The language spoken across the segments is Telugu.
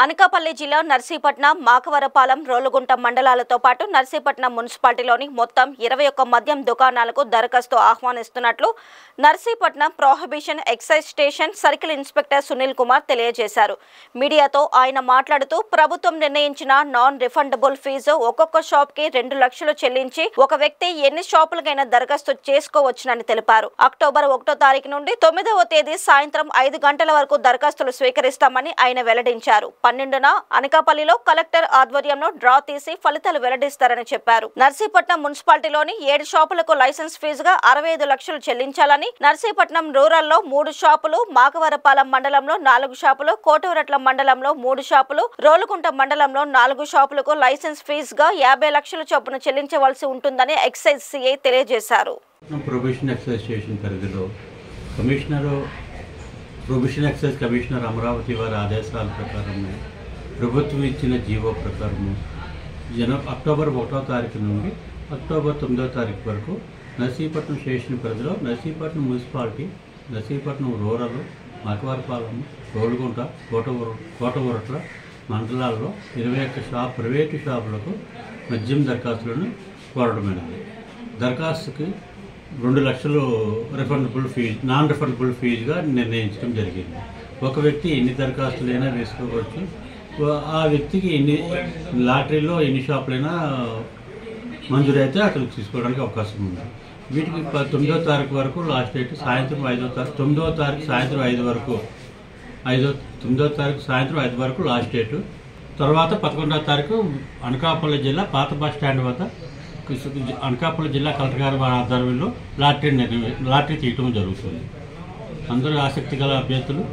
అనకాపల్లి జిల్లా నర్సీపట్నం, మాకవరపాలెం, రోలుగుంట మండలాలతో పాటు నర్సీపట్నం మున్సిపాలిటీలోని మొత్తం 21 మద్యం దుకాణాలకు దరఖాస్తు ఆహ్వానిస్తున్నట్లు Narsipatnam prohibition excise station circle inspector Sunil Kumar తెలియజేశారు. మీడియాతో ఆయన మాట్లాడుతూ ప్రభుత్వం నిర్ణయించిన నాన్ రిఫండబుల్ ఫీజు ఒక్కొక్క షాప్కి 2 లక్షలు చెల్లించి ఒక వ్యక్తి ఎన్ని షాపులకైనా దరఖాస్తు చేసుకోవచ్చునని తెలిపారు. అక్టోబర్ 1వ తారీఖు నుండి 9వ తేదీ సాయంత్రం 5 గంటల వరకు దరఖాస్తులు స్వీకరిస్తామని ఆయన వెల్లడించారు. 12న అనకాపల్లిలో కలెక్టర్ ఆధ్వర్యంలో డ్రా తీసి ఫలితాలు వెల్లడిస్తారని చెప్పారు. నర్సీపట్నం మున్సిపాలిటీలోని 7 షాపులకు లైసెన్స్ ఫీజుగా 65 లక్షలు చెల్లించాలని, నర్సీపట్నం రూరల్లో 3 షాపులు, మాకవరపాలెం మండలంలో 4 షాపులు, కోటవరట్ల మండలంలో 3 షాపులు, రోలుగుంట మండలంలో 4 షాపులకు లైసెన్స్ ఫీజుగా 50 లక్షల చొప్పున చెల్లించవలసి ఉంటుందని ఎక్సైజ్ సిఐ తెలియజేశారు. ప్రొహిబిషన్ ఎక్సైజ్ కమిషనర్ అమరావతి వారి ఆదేశాల ప్రకారం ప్రభుత్వం ఇచ్చిన జీవో ప్రకారము అక్టోబర్ 1వ తారీఖు నుండి అక్టోబర్ 9వ తారీఖు వరకు నర్సీపట్నం స్టేషన్ పరిధిలో నర్సీపట్నం మున్సిపాలిటీ, నర్సీపట్నం రూరల్, మాకవరపాలెం, రోలుగుంట, కోటవరట్ల మండలాల్లో 21 ప్రైవేటు షాపులకు మద్యం దరఖాస్తులను కోరడమైనది. దరఖాస్తుకి 2 లక్షలు నాన్ రిఫండబుల్ ఫీజుగా నిర్ణయించడం జరిగింది. ఒక వ్యక్తి ఎన్ని దరఖాస్తులైనా వేసుకోవచ్చు. ఆ వ్యక్తికి లాటరీలో ఎన్ని షాపులైనా మంజూరైతే అతనికి తీసుకోవడానికి అవకాశం ఉంది. వీటికి 9వ తారీఖు వరకు లాస్ట్ డేట్, సాయంత్రం 5వ తారీఖు, 9వ తారీఖు సాయంత్రం 5 వరకు, 9వ తారీఖు సాయంత్రం 5 వరకు లాస్ట్ డేటు. తర్వాత 11వ తారీఖు అనకాపల్లి జిల్లా పాత బస్ స్టాండ్ వద్ద అనకాపల్లి జిల్లా కలెక్టర్ గారి ఆధ్వర్యంలో లాటరీ తీయటం జరుగుతుంది. అందరూ ఆసక్తి గల అభ్యర్థులు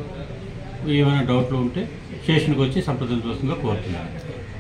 ఏమైనా డౌట్లు ఉంటే స్టేషన్కి వచ్చి సంప్రదించవలసిందిగా కోరుతున్నారు.